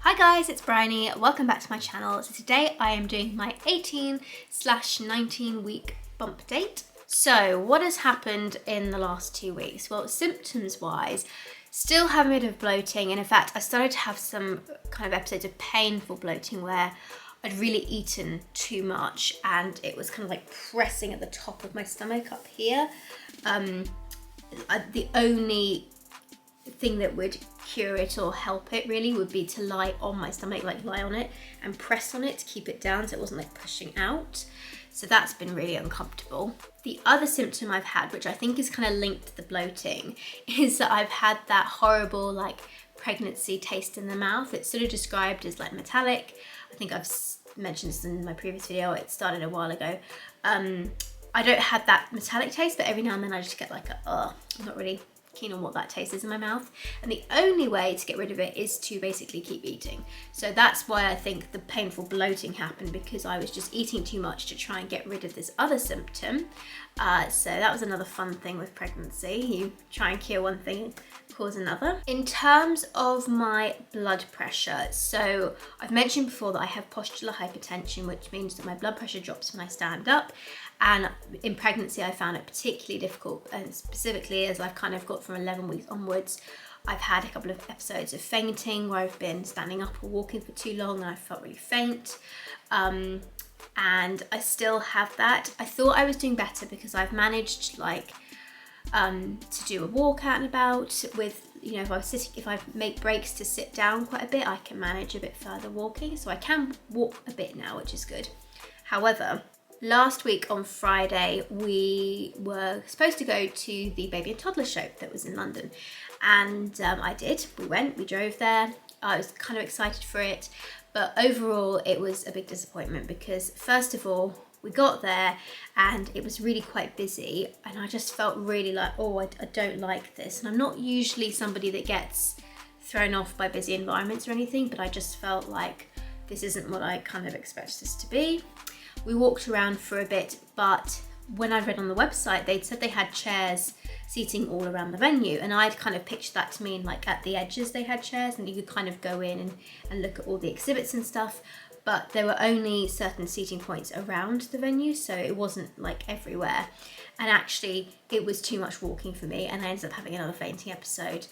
Hi guys, it's Bryony. Welcome back to my channel. So today I am doing my 18/19 week bump date. So what has happened in the last 2 weeks? Well, symptoms wise, still having a bit of bloating, and in fact I started to have some kind of episodes of painful bloating where I'd really eaten too much and it was kind of like pressing at the top of my stomach up here. The only thing that would cure it or help it really would be to lie on my stomach, like lie on it and press on it to keep it down so it wasn't like pushing out. So that's been really uncomfortable. The other symptom I've had, which I think is kind of linked to the bloating, is that I've had that horrible like pregnancy taste in the mouth. It's sort of described as like metallic. I think I've mentioned this in my previous video. It started a while ago. I don't have that metallic taste, but every now and then I just get like I'm not really keen on what that taste is in my mouth, and the only way to get rid of it is to basically keep eating. So that's why I think the painful bloating happened, because I was just eating too much to try and get rid of this other symptom. So that was another fun thing with pregnancy. You try and cure one thing, cause another. In terms of my blood pressure, so I've mentioned before that I have postural hypertension, which means that my blood pressure drops when I stand up. And in pregnancy, I found it particularly difficult, and specifically as I've kind of got from 11 weeks onwards, I've had a couple of episodes of fainting where I've been standing up or walking for too long and I felt really faint. And I still have that. I thought I was doing better because I've managed like to do a walk out and about with, you know, if I make breaks to sit down quite a bit, I can manage a bit further walking. So I can walk a bit now, which is good. However, last week on Friday, we were supposed to go to the baby and toddler show that was in London. And I did. We drove there. I was kind of excited for it. But overall, it was a big disappointment because first of all, we got there and it was really quite busy. And I just felt really like, I don't like this. And I'm not usually somebody that gets thrown off by busy environments or anything, but I just felt like this isn't what I kind of expected this to be. We walked around for a bit, but when I read on the website, they'd said they had chairs seating all around the venue, and I'd kind of pictured that to mean like at the edges they had chairs and you could kind of go in and look at all the exhibits and stuff, but there were only certain seating points around the venue, so it wasn't like everywhere. And actually it was too much walking for me and I ended up having another fainting episode.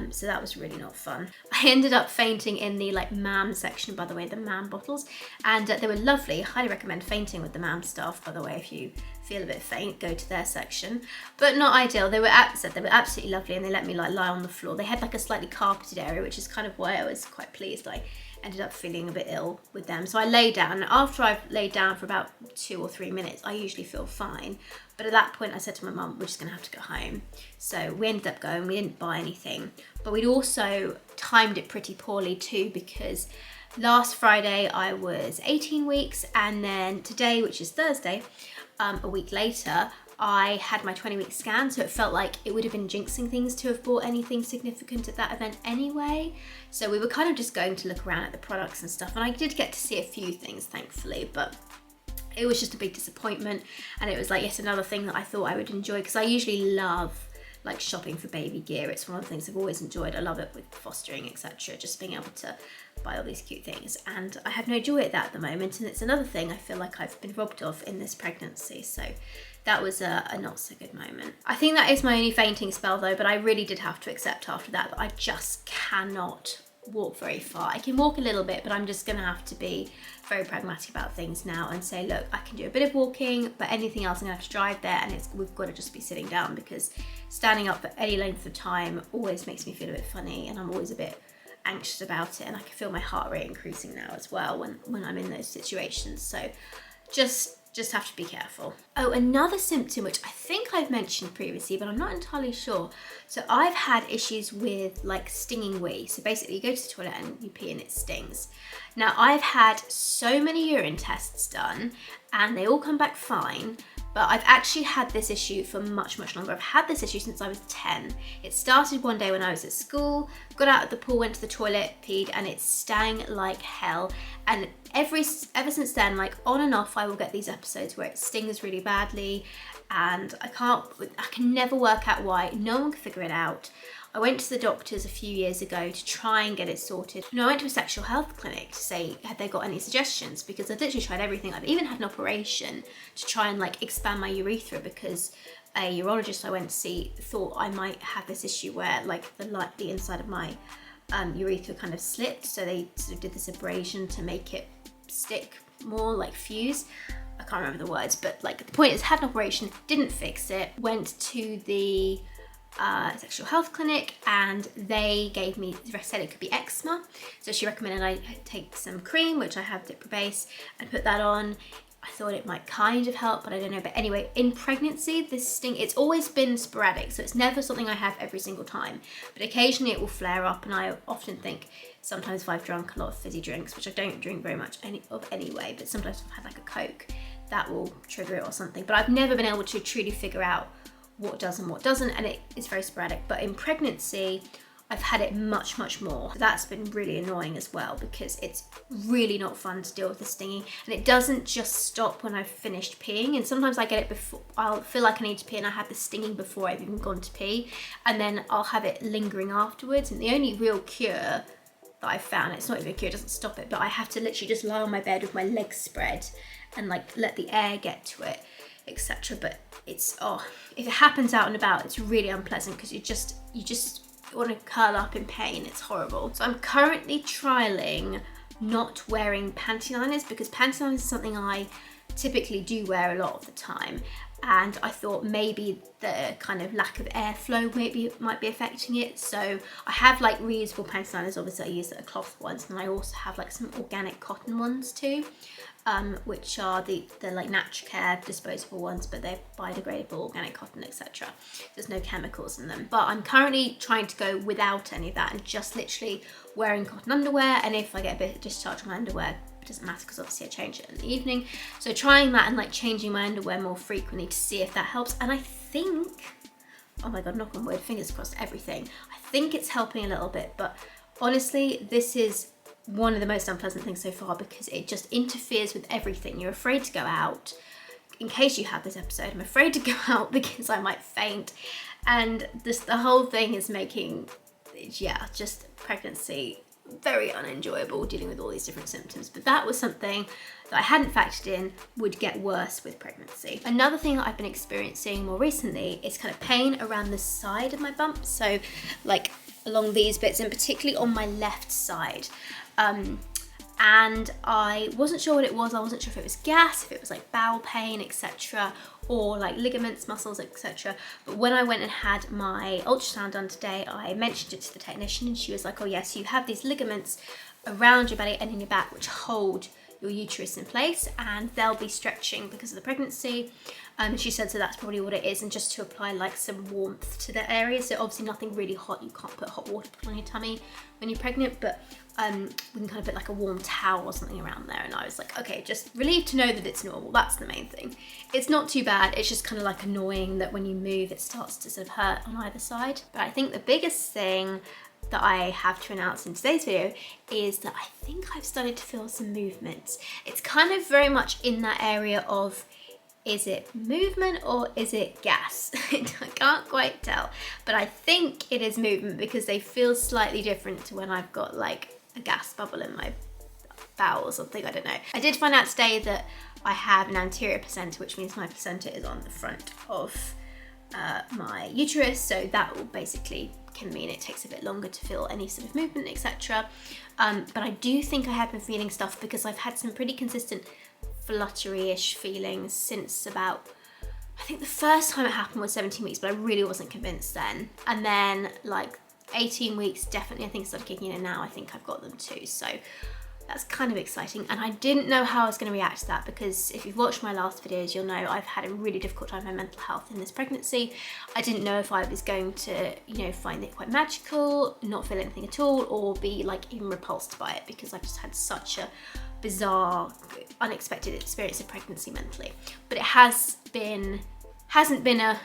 So that was really not fun. I ended up fainting in the like MAM section, by the way, the MAM bottles, and they were lovely. Highly recommend fainting with the MAM staff, by the way. If you feel a bit faint, go to their section, but not ideal. They were absolutely lovely, and they let me like lie on the floor. They had like a slightly carpeted area, which is kind of why I was quite pleased. I ended up feeling a bit ill with them. So I lay down, and after I've laid down for about 2 or 3 minutes, I usually feel fine. But at that point I said to my mum, we're just gonna have to go home. So we ended up going, we didn't buy anything. But we'd also timed it pretty poorly too, because last Friday I was 18 weeks, and then today, which is Thursday, a week later, I had my 20-week scan, so it felt like it would have been jinxing things to have bought anything significant at that event anyway. So we were kind of just going to look around at the products and stuff, and I did get to see a few things, thankfully, but it was just a big disappointment. And it was like yet another thing that I thought I would enjoy, because I usually love like shopping for baby gear. It's one of the things I've always enjoyed. I love it with fostering, etc. Just being able to buy all these cute things, and I have no joy at that at the moment, and it's another thing I feel like I've been robbed of in this pregnancy. So that was a not so good moment. I think that is my only fainting spell though, but I really did have to accept after that I just cannot walk very far. I can walk a little bit, but I'm just gonna have to be very pragmatic about things now and say, look, I can do a bit of walking, but anything else I'm gonna have to drive there, and we've got to just be sitting down, because standing up for any length of time always makes me feel a bit funny, and I'm always a bit anxious about it, and I can feel my heart rate increasing now as well when I'm in those situations. So just have to be careful. Oh, another symptom which I think I've mentioned previously, but I'm not entirely sure. So I've had issues with like stinging wee. So basically you go to the toilet and you pee and it stings. Now I've had so many urine tests done and they all come back fine, but I've actually had this issue for much, much longer. I've had this issue since I was 10. It started one day when I was at school, got out of the pool, went to the toilet, peed, and it stung like hell. And ever since then, like on and off, I will get these episodes where it stings really badly, and I can never work out why. No one can figure it out. I went to the doctors a few years ago to try and get it sorted. No, I went to a sexual health clinic to say, had they got any suggestions? Because I've literally tried everything. I've even had an operation to try and like expand my urethra, because a urologist I went to see thought I might have this issue where like the inside of my urethra kind of slipped. So they sort of did this abrasion to make it stick more, like fuse. I can't remember the words, but like the point is, had an operation, didn't fix it, went to the sexual health clinic, and they said it could be eczema. So she recommended I take some cream, which I have Diprobase, and put that on. I thought it might kind of help, but I don't know. But anyway, in pregnancy, this sting, it's always been sporadic, so it's never something I have every single time. But occasionally it will flare up, and I often think sometimes if I've drunk a lot of fizzy drinks, which I don't drink very much anyway, but sometimes if I've had like a Coke, that will trigger it or something. But I've never been able to truly figure out what does and what doesn't, and it is very sporadic. But in pregnancy, I've had it much, much more. That's been really annoying as well, because it's really not fun to deal with the stinging, and it doesn't just stop when I've finished peeing. And sometimes I get it before, I'll feel like I need to pee and I have the stinging before I've even gone to pee, and then I'll have it lingering afterwards. And the only real cure that I've found, it's not even a cure, it doesn't stop it, but I have to literally just lie on my bed with my legs spread and like let the air get to it, etc. But it's, if it happens out and about, it's really unpleasant, because you just want to curl up in pain. It's horrible. So I'm currently trialing not wearing panty liners, because panty liners is something I typically do wear a lot of the time, and I thought maybe the kind of lack of airflow might be affecting it. So I have like reusable panty liners. Obviously I use the cloth ones, and I also have like some organic cotton ones too, which are the like Naturcare disposable ones, but they're biodegradable, organic cotton, etc. There's no chemicals in them. But I'm currently trying to go without any of that and just literally wearing cotton underwear. And if I get a bit of discharge on my underwear, it doesn't matter, because obviously I change it in the evening. So trying that and like changing my underwear more frequently to see if that helps. And I think, oh my God, knock on wood, fingers crossed, everything. I think it's helping a little bit, but honestly, this is one of the most unpleasant things so far, because it just interferes with everything. You're afraid to go out. In case you have this episode, I'm afraid to go out because I might faint. And the whole thing is making, just pregnancy very unenjoyable, dealing with all these different symptoms. But that was something that I hadn't factored in would get worse with pregnancy. Another thing that I've been experiencing more recently is kind of pain around the side of my bump. So like along these bits, and particularly on my left side. And I wasn't sure what it was. I wasn't sure if it was gas, if it was like bowel pain, etc., or like ligaments, muscles, etc. But when I went and had my ultrasound done today, I mentioned it to the technician, and she was like, oh yes, you have these ligaments around your belly and in your back which hold your uterus in place, and they'll be stretching because of the pregnancy. She said, so that's probably what it is, and just to apply like some warmth to the area. So obviously nothing really hot, you can't put hot water on your tummy when you're pregnant, but we can kind of put like a warm towel or something around there. And I was like, okay, just relieved to know that it's normal. That's the main thing. It's not too bad. It's just kind of like annoying that when you move, it starts to sort of hurt on either side. But I think the biggest thing that I have to announce in today's video is that I think I've started to feel some movement. It's kind of very much in that area of, is it movement or is it gas? I can't quite tell, but I think it is movement, because they feel slightly different to when I've got like a gas bubble in my bowel or something, I don't know. I did find out today that I have an anterior placenta, which means my placenta is on the front of my uterus, so that will basically can mean it takes a bit longer to feel any sort of movement, etc. But I do think I have been feeling stuff, because I've had some pretty consistent fluttery-ish feelings since about, I think the first time it happened was 17 weeks, but I really wasn't convinced then. And then like 18 weeks, definitely, I think it started kicking in, and now I think I've got them too. So that's kind of exciting. And I didn't know how I was going to react to that, because if you've watched my last videos, you'll know I've had a really difficult time with my mental health in this pregnancy. I didn't know if I was going to, find it quite magical, not feel anything at all, or be like even repulsed by it, because I've just had such a bizarre, unexpected experience of pregnancy mentally. But it hasn't been a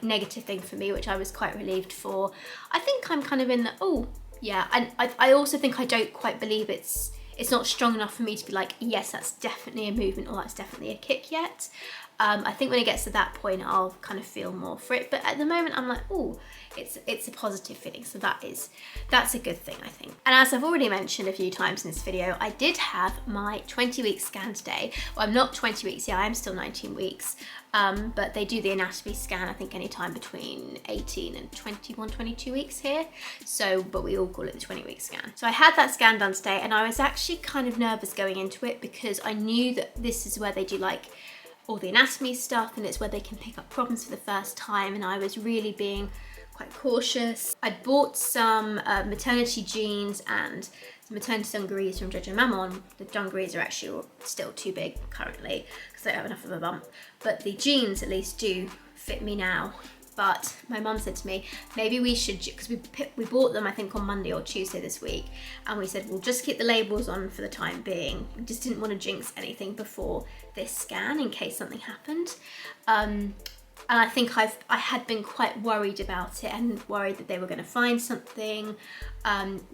negative thing for me, which I was quite relieved for. I think I'm kind of in the, oh yeah, and I also think I don't quite believe it's not strong enough for me to be like, yes, that's definitely a movement or that's definitely a kick yet. I think when it gets to that point, I'll kind of feel more for it. But at the moment, I'm like, oh, it's a positive feeling. So that's a good thing, I think. And as I've already mentioned a few times in this video, I did have my 20-week scan today. Well, I'm not 20 weeks yet, I'm still 19 weeks. But they do the anatomy scan, I think, anytime between 18 and 21, 22 weeks here. So, but we all call it the 20-week scan. So I had that scan done today, and I was actually kind of nervous going into it because I knew that this is where they do like all the anatomy stuff, and it's where they can pick up problems for the first time, and I was really being quite cautious. I bought some maternity jeans and some maternity dungarees from Jojo Mammon. The dungarees are actually still too big currently because I don't have enough of a bump, but the jeans at least do fit me now. But my mum said to me, maybe we should, because we bought them I think on Monday or Tuesday this week, and we said we'll just keep the labels on for the time being. We just didn't want to jinx anything before this scan in case something happened. And I think I had been quite worried about it, and worried that they were going to find something,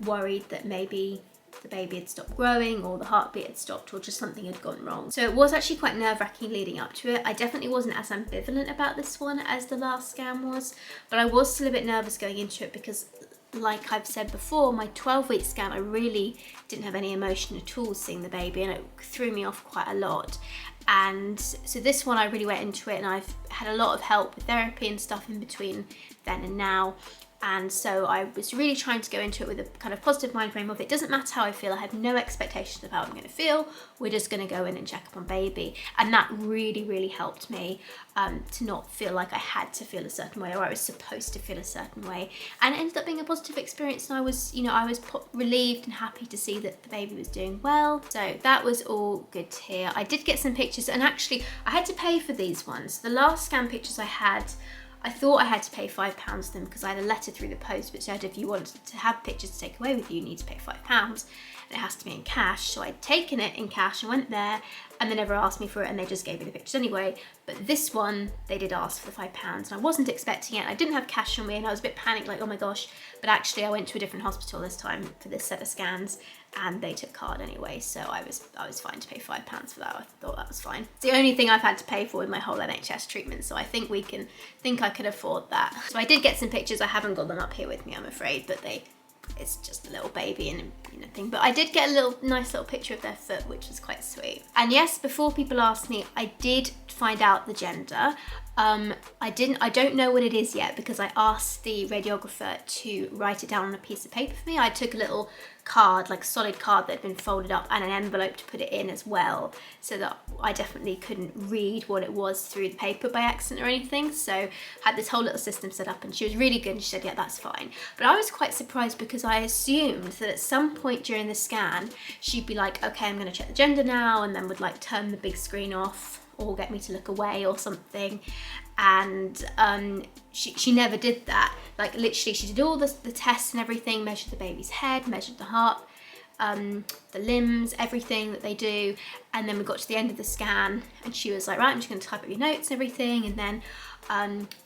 worried that maybe the baby had stopped growing or the heartbeat had stopped or just something had gone wrong. So it was actually quite nerve-wracking leading up to it. I definitely wasn't as ambivalent about this one as the last scan was, but I was still a bit nervous going into it because, like I've said before, my 12-week scan, I really didn't have any emotion at all seeing the baby, and it threw me off quite a lot. And so this one, I really went into it, and I've had a lot of help with therapy and stuff in between then and now. And so I was really trying to go into it with a kind of positive mind frame of it doesn't matter how I feel, I have no expectations of how I'm going to feel, we're just going to go in and check up on baby. And that really, really helped me to not feel like I had to feel a certain way or I was supposed to feel a certain way. And it ended up being a positive experience, and I was, you know, I was relieved and happy to see that the baby was doing well. So that was all good to hear. I did get some pictures, and actually I had to pay for these ones. The last scan pictures I thought I had to pay £5 for them because I had a letter through the post which said if you wanted to have pictures to take away with you, you need to pay £5, and it has to be in cash. So I'd taken it in cash and went there, and they never asked me for it, and they just gave me the pictures anyway. But this one, they did ask for the £5, and I wasn't expecting it. I didn't have cash on me, and I was a bit panicked, like, oh my gosh. But actually I went to a different hospital this time for this set of scans, and they took card anyway, so I was fine to pay £5 for that. I thought that was fine. It's the only thing I've had to pay for in my whole NHS treatment, so I think I could afford that. So I did get some pictures. I haven't got them up here with me, I'm afraid, but it's just a little baby and thing. But I did get a nice little picture of their foot, which was quite sweet. And yes, before people ask me, I did find out the gender. I don't know what it is yet because I asked the radiographer to write it down on a piece of paper for me. I took a little card, like a solid card that had been folded up, and an envelope to put it in as well, so that I definitely couldn't read what it was through the paper by accident or anything. So I had this whole little system set up, and she was really good, and she said, yeah, that's fine. But I was quite surprised because I assumed that at some point during the scan, she'd be like, okay, I'm gonna check the gender now, and then would like turn the big screen off or get me to look away or something. And she never did that. Like literally she did all the tests and everything, measured the baby's head, measured the heart, the limbs, everything that they do. And then we got to the end of the scan, and she was like, right, I'm just going to type up your notes and everything, and then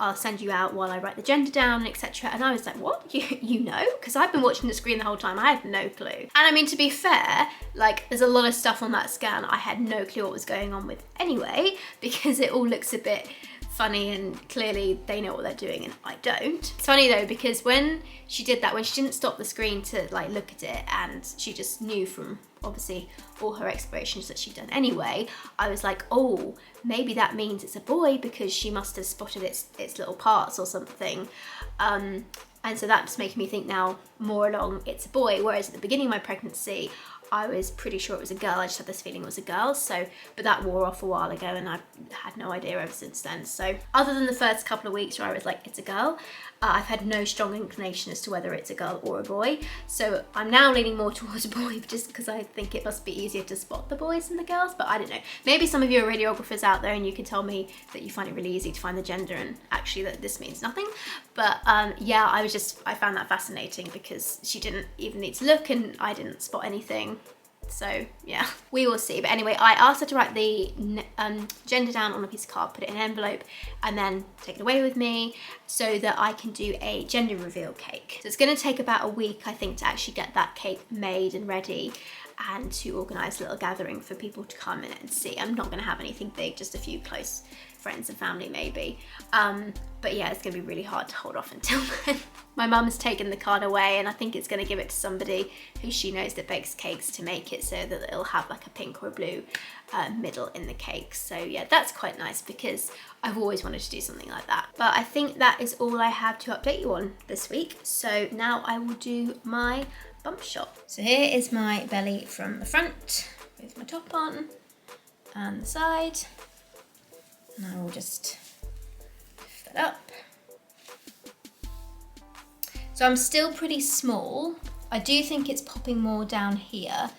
I'll send you out while I write the gender down, etc. And I was like, what? You know? Because I've been watching the screen the whole time. I had no clue. And I mean, to be fair, like there's a lot of stuff on that scan I had no clue what was going on with anyway, because it all looks a bit funny, and clearly they know what they're doing and I don't. It's funny though, because when she did that, when she didn't stop the screen to like look at it, and she just knew from obviously all her explorations that she'd done anyway, I was like, oh, maybe that means it's a boy, because she must have spotted its little parts or something. And so that's making me think now more along it's a boy, whereas at the beginning of my pregnancy I was pretty sure it was a girl. I just had this feeling it was a girl. So, but that wore off a while ago, and I've had no idea ever since then. So other than the first couple of weeks where I was like, it's a girl, I've had no strong inclination as to whether it's a girl or a boy. So I'm now leaning more towards a boy, just because I think it must be easier to spot the boys than the girls, but I don't know. Maybe some of you are radiographers out there and you can tell me that you find it really easy to find the gender and actually that this means nothing. But yeah, I found that fascinating because she didn't even need to look and I didn't spot anything. So yeah, we will see. But anyway, I asked her to write the gender down on a piece of card, put it in an envelope, and then take it away with me so that I can do a gender reveal cake. So it's going to take about a week, I think, to actually get that cake made and ready. and to organise a little gathering for people to come in and see. I'm not going to have anything big, just a few close friends and family maybe. But yeah, it's going to be really hard to hold off until then. My mum has taken the card away, and I think it's going to give it to somebody who she knows that bakes cakes to make it so that it'll have like a pink or a blue middle in the cake. So yeah, that's quite nice because I've always wanted to do something like that. But I think that is all I have to update you on this week. So now I will do my bump shot. So here is my belly from the front with my top on and the side. And I will just lift that up. So I'm still pretty small. I do think it's popping more down here.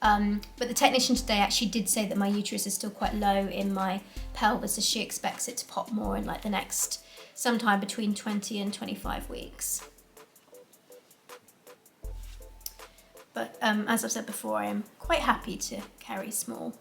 But the technician today actually did say that my uterus is still quite low in my pelvis, so she expects it to pop more in like the next, sometime between 20 and 25 weeks. But as I've said before, I am quite happy to carry small.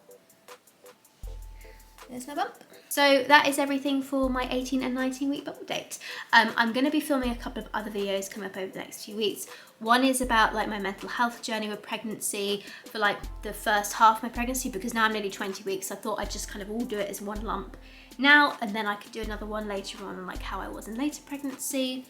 There's my bump. So that is everything for my 18 and 19 week bump date. I'm going to be filming a couple of other videos coming up over the next few weeks. One is about like my mental health journey with pregnancy for like the first half of my pregnancy, because now I'm nearly 20 weeks. I thought I'd just kind of all do it as one lump now, and then I could do another one later on, like how I was in later pregnancy.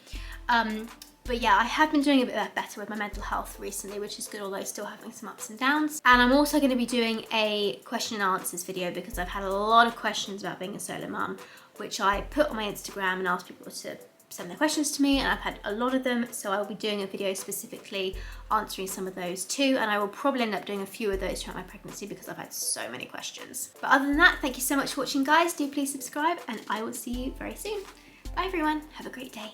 But yeah, I have been doing a bit better with my mental health recently, which is good, although still having some ups and downs. And I'm also going to be doing a question and answers video because I've had a lot of questions about being a solo mum, which I put on my Instagram and asked people to send their questions to me, and I've had a lot of them. So I will be doing a video specifically answering some of those too. And I will probably end up doing a few of those throughout my pregnancy because I've had so many questions. But other than that, thank you so much for watching, guys. Do please subscribe, and I will see you very soon. Bye everyone, have a great day.